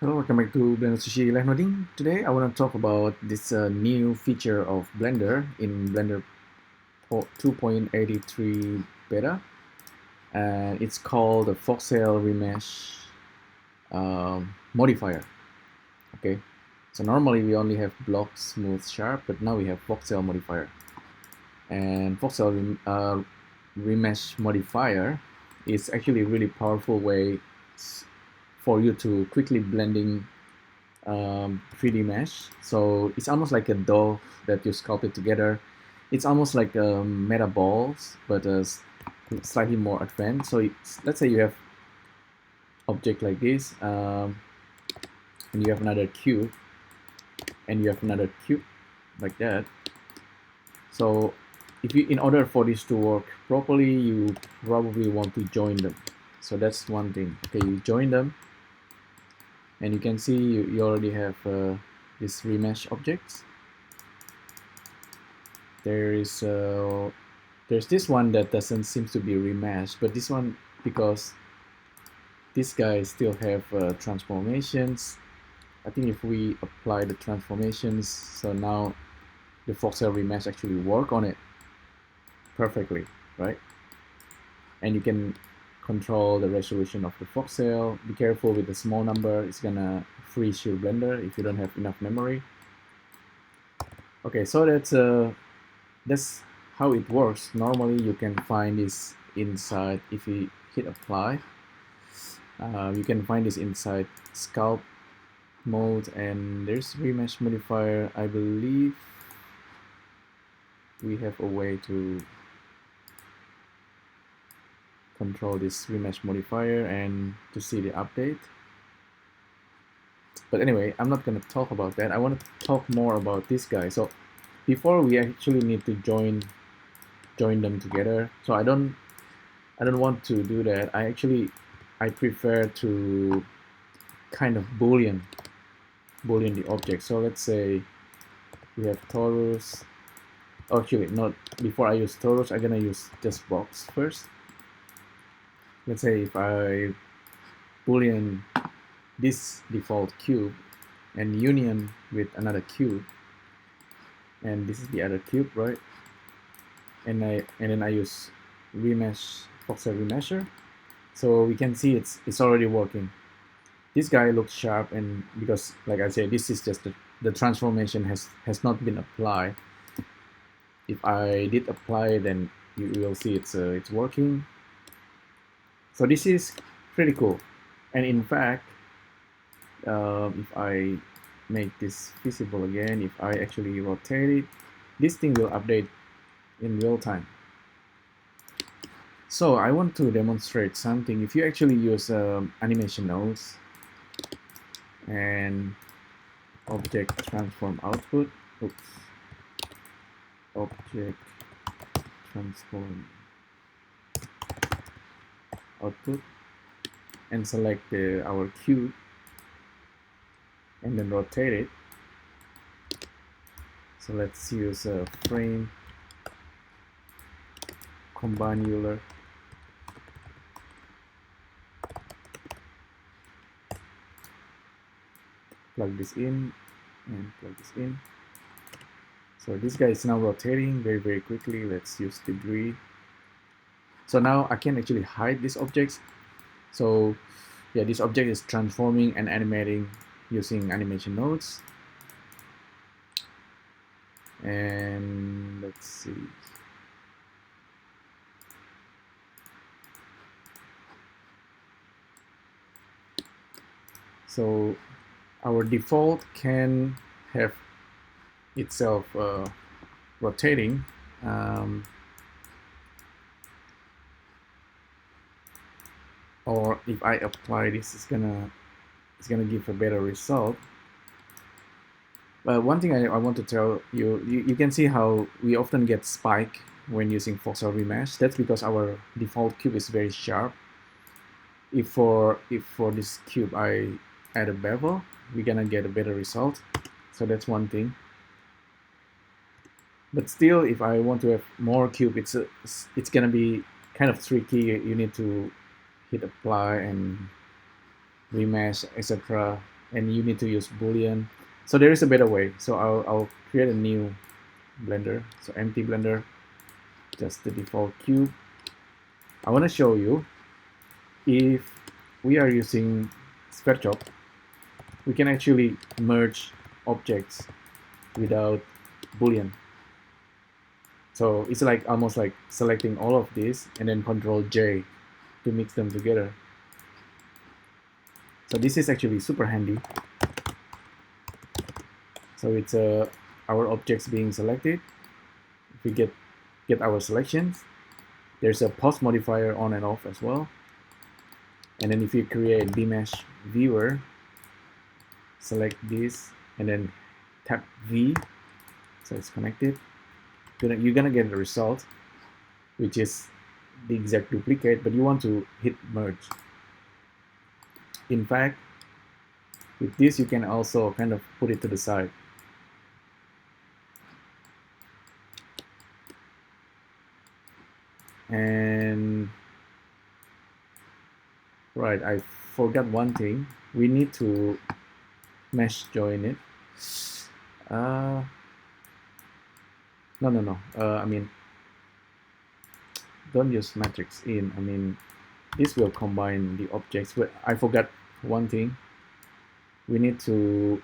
Hello, welcome back to Blender Sushi LIVENODING. Today I want to talk about this new feature of Blender in Blender 2.83 beta, and it's called the Voxel Remesh Modifier. Okay, so normally we only have block, smooth, sharp, but now we have Voxel Modifier. And Voxel Remesh Modifier is actually a really powerful way for you to quickly blending 3D mesh. So it's almost like a dough that you sculpted together. It's almost like meta balls, but slightly more advanced. So let's say you have object like this, and you have another cube, and you have another cube like that. So in order for this to work properly, you probably want to join them. So that's one thing. Okay, you join them, and you can see you already have these remesh objects. There's this one that doesn't seem to be remeshed, but this one, because this guy still have transformations. I think if we apply the transformations, so now the Voxel Remesh actually work on it perfectly, right? And you can control the resolution of the voxel. Be careful with the small number, it's gonna freeze your Blender if you don't have enough memory. Okay, so that's how it works. Normally you can find this inside, if you hit apply, you can find this inside Sculpt mode, and there's Remesh Modifier. I believe we have a way to control this Remesh Modifier and to see the update. But anyway, I'm not going to talk about that. I want to talk more about this guy. So before we actually need to join them together. So I don't want to do that. I prefer to kind of Boolean the object. So let's say we have torus. Actually, not before I use torus, I'm gonna use just box first. Let's say if I Boolean this default cube and union with another cube, and this is the other cube, right? And then I use Remesh Voxel Remesher, so we can see it's already working. This guy looks sharp, and because, like I said, this is just the transformation has not been applied. If I did apply, then you will see it's working. So this is pretty cool. And in fact, if I make this visible again, if I actually rotate it, this thing will update in real time. So I want to demonstrate something. If you actually use animation nodes and object transform output, object transform output, and select our cube and then rotate it. So let's use a frame combine Euler. Plug this in and plug this in. So this guy is now rotating very quickly. Let's use debris. So now I can actually hide these objects. So yeah, this object is transforming and animating using animation nodes. And let's see. So our default can have itself rotating. Or if I apply this, it's gonna give a better result. But one thing I want to tell you, you can see how we often get spike when using Voxel Remesh. That's because our default cube is very sharp. If for this cube I add a bevel, we're gonna get a better result. So that's one thing. But still, if I want to have more cube, it's gonna be kind of tricky. You need to hit apply and remesh, etc. and you need to use Boolean. So there is a better way. So I'll create a new blender. So empty blender, just the default cube. I want to show you if we are using SVerchok, we can actually merge objects without Boolean. So it's like almost like selecting all of this and then Control J to mix them together. So this is actually super handy. So it's our objects being selected. If we get our selections, there's a pause modifier on and off as well. And then if you create Remesh viewer, select this and then tap V, so it's connected. You're gonna get the result, which is the exact duplicate, but you want to hit merge. In fact, with this you can also kind of put it to the side. And right, I forgot one thing. We need to mesh join it. No. I mean, don't use matrix in. I mean, this will combine the objects. But I forgot one thing. We need to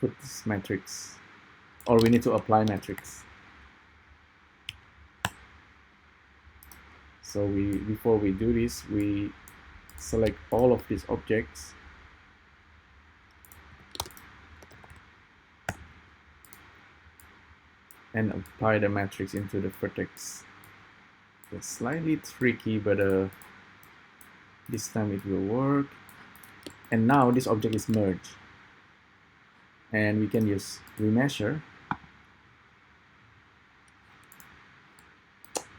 put this matrix, or we need to apply matrix. So before we do this, we select all of these objects. And apply the matrix into the vertex. It's slightly tricky, but this time it will work. And now this object is merged. And we can use Remesher.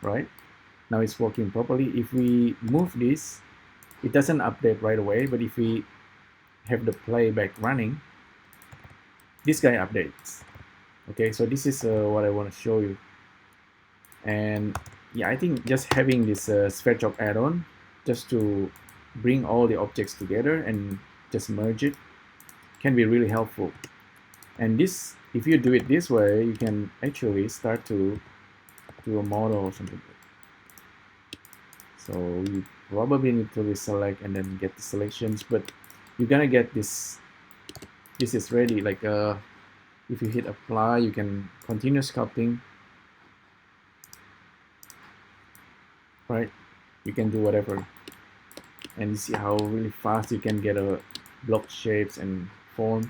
Right? Now it's working properly. If we move this, it doesn't update right away, but if we have the playback running, this guy updates. Okay, so this is what I want to show you. And yeah, I think just having this SVerchok add-on just to bring all the objects together and just merge it can be really helpful. And this, if you do it this way, you can actually start to do a model or something. So you probably need to reselect and then get the selections, but you're gonna get this. This is ready. Like if you hit apply, you can continue sculpting. Right? You can do whatever. And you see how really fast you can get a block shapes and form.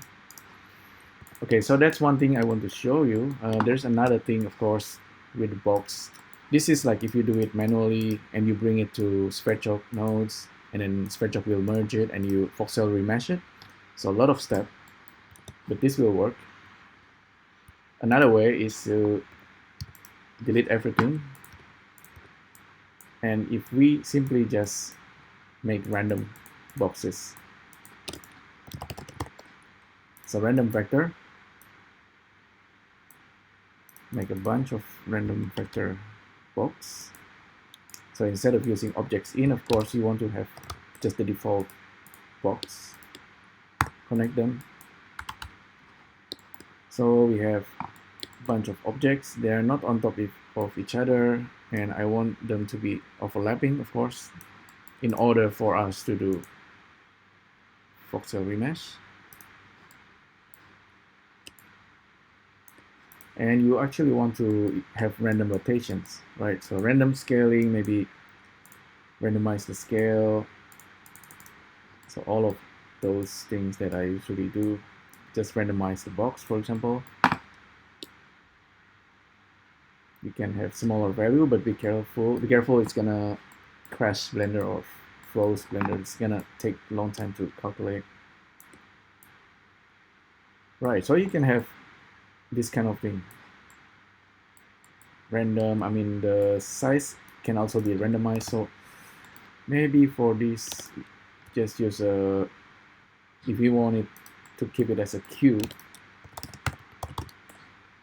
Okay, so that's one thing I want to show you. There's another thing, of course, with the box. This is like if you do it manually and you bring it to SVerchok nodes, and then SVerchok will merge it and you Voxel Remesh it. So a lot of steps, but this will work. Another way is to delete everything. And if we simply just make random boxes. So random vector. Make a bunch of random vector box. So instead of using objects in, of course, you want to have just the default box. Connect them. So we have a bunch of objects. They are not on top of each other, and I want them to be overlapping, of course, in order for us to do Voxel Remesh. And you actually want to have random rotations, right? So random scaling, maybe randomize the scale. So all of those things that I usually do, just randomize the box, for example. You can have smaller value, but be careful. Be careful, it's gonna crash Blender or froze Blender. It's gonna take a long time to calculate. Right, so you can have this kind of thing. Random, I mean the size can also be randomized, so maybe for this just use a, if you want it to keep it as a cube,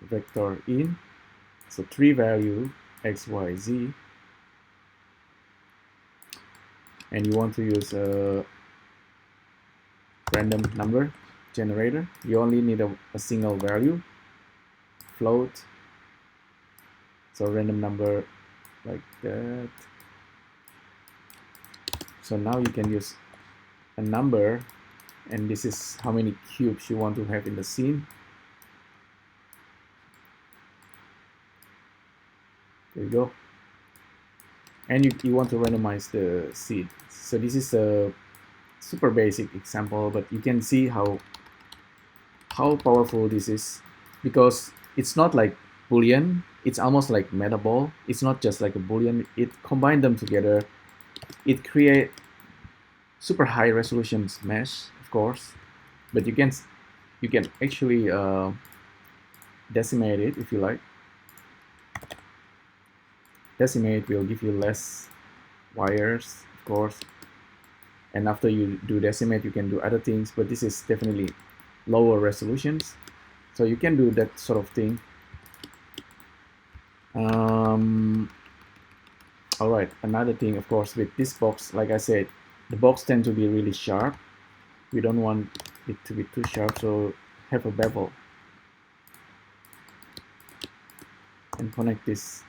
vector in, so 3 value x, y, z, and you want to use a random number, generator. You only need a single value, float, so random number like that. So now you can use a number, and this is how many cubes you want to have in the scene. There you go. And you want to randomize the seed. So this is a super basic example, but you can see how powerful this is, because it's not like Boolean, it's almost like metaball. It's not just like a Boolean, it combined them together. It create super high resolution mesh, of course, but you can actually decimate it if you like. Decimate will give you less wires, of course, and after you do decimate you can do other things, but this is definitely lower resolutions, so you can do that sort of thing. All right, another thing, of course, with this box, like I said, the box tend to be really sharp. We don't want it to be too sharp, so have a bevel and connect this.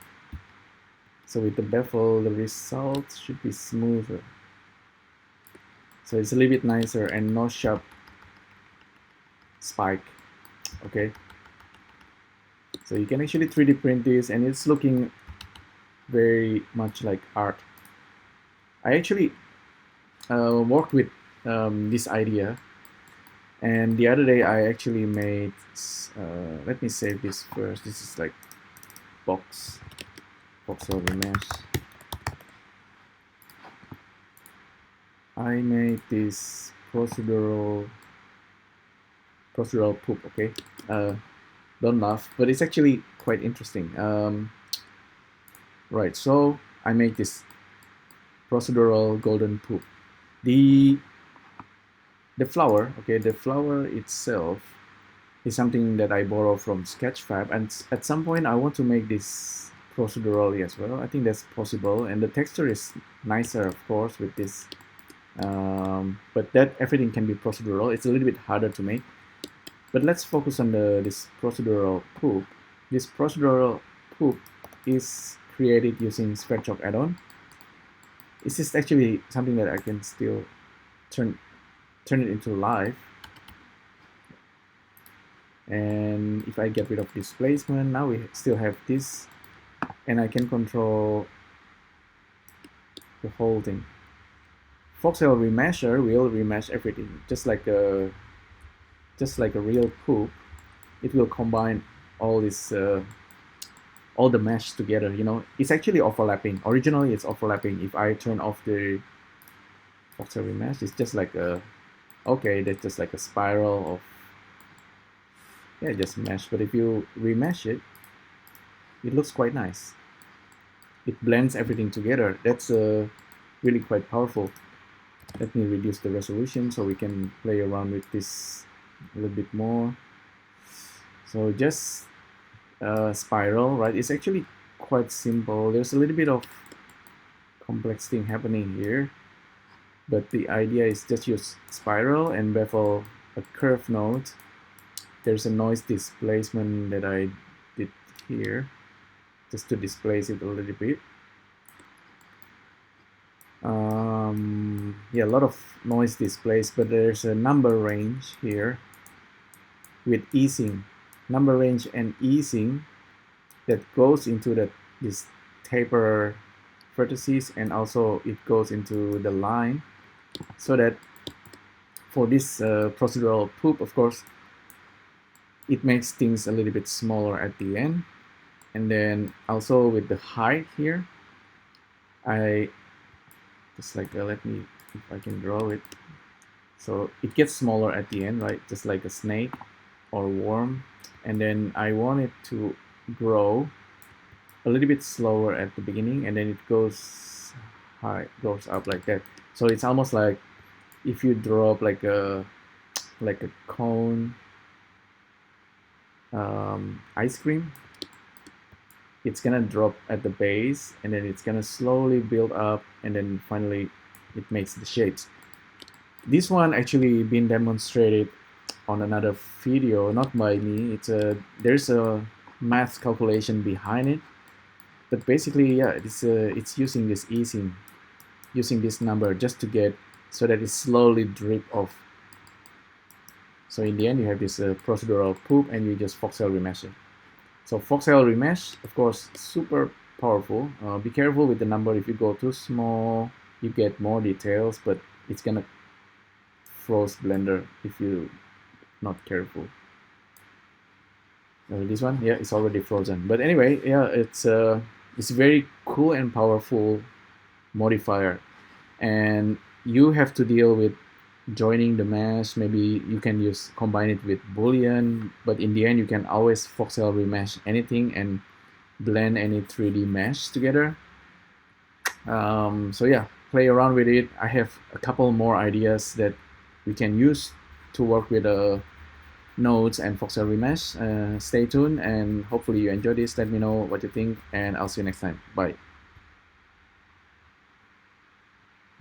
So with the bevel, the result should be smoother. So it's a little bit nicer and no sharp spike. Okay. So you can actually 3D print this, and it's looking very much like art. I actually worked with this idea, and the other day I actually made, let me save this first. This is like Voxel Remesh. I made this procedural poop. Okay, don't laugh, but it's actually quite interesting. Right, so I make this procedural golden poop. The flower, okay, the flower itself is something that I borrow from Sketchfab, and at some point I want to make this procedurally as well. I think that's possible, and the texture is nicer, of course, with this. But that everything can be procedural. It's a little bit harder to make. But let's focus on this procedural poop. This procedural poop is created using SVerchok add-on. This is actually something that I can still turn it into live. And if I get rid of displacement, now we still have this, and I can control the whole thing. Voxel Remesher will remesh everything, just like a real poop. It will combine all this, all the mesh together. You know, it's actually overlapping. Originally, it's overlapping. If I turn off the Voxel Remesh, it's just like a, okay, that's just like a spiral of, yeah, just mesh. But if you remesh it, it looks quite nice. It blends everything together. That's really quite powerful. Let me reduce the resolution so we can play around with this a little bit more. So just spiral, right? It's actually quite simple. There's a little bit of complex thing happening here, but the idea is just use spiral and bevel a curve node. There's a noise displacement that I did here just to displace it a little bit. Yeah, a lot of noise displaced, but there's a number range here with easing, number range and easing that goes into this taper vertices, and also it goes into the line, so that for this procedural poop, of course, it makes things a little bit smaller at the end. And then also with the height here, I just like, let me, if I can draw it, so it gets smaller at the end, right? Just like a snake or worm. And then I want it to grow a little bit slower at the beginning, and then it goes high, goes up like that. So it's almost like if you drop like a cone ice cream, it's gonna drop at the base, and then it's gonna slowly build up, and then finally it makes the shapes. This one actually been demonstrated on another video, not by me. There's a math calculation behind it, but basically, yeah, it's using this easing, using this number just to get so that it slowly drip off. So in the end, you have this procedural poop, and you just Voxel Remesher. So Voxel Remesh, of course, super powerful. Be careful with the number. If you go too small, you get more details, but it's gonna froze Blender if you're not careful. This one, yeah, it's already frozen. But anyway, yeah, it's very cool and powerful modifier, and you have to deal with joining the mesh. Maybe you can combine it with Boolean, but in the end you can always Voxel Remesh anything and blend any 3D mesh together. So yeah, play around with it. I have a couple more ideas that we can use to work with nodes and Voxel Remesh. Stay tuned, and hopefully you enjoy this. Let me know what you think, and I'll see you next time. Bye.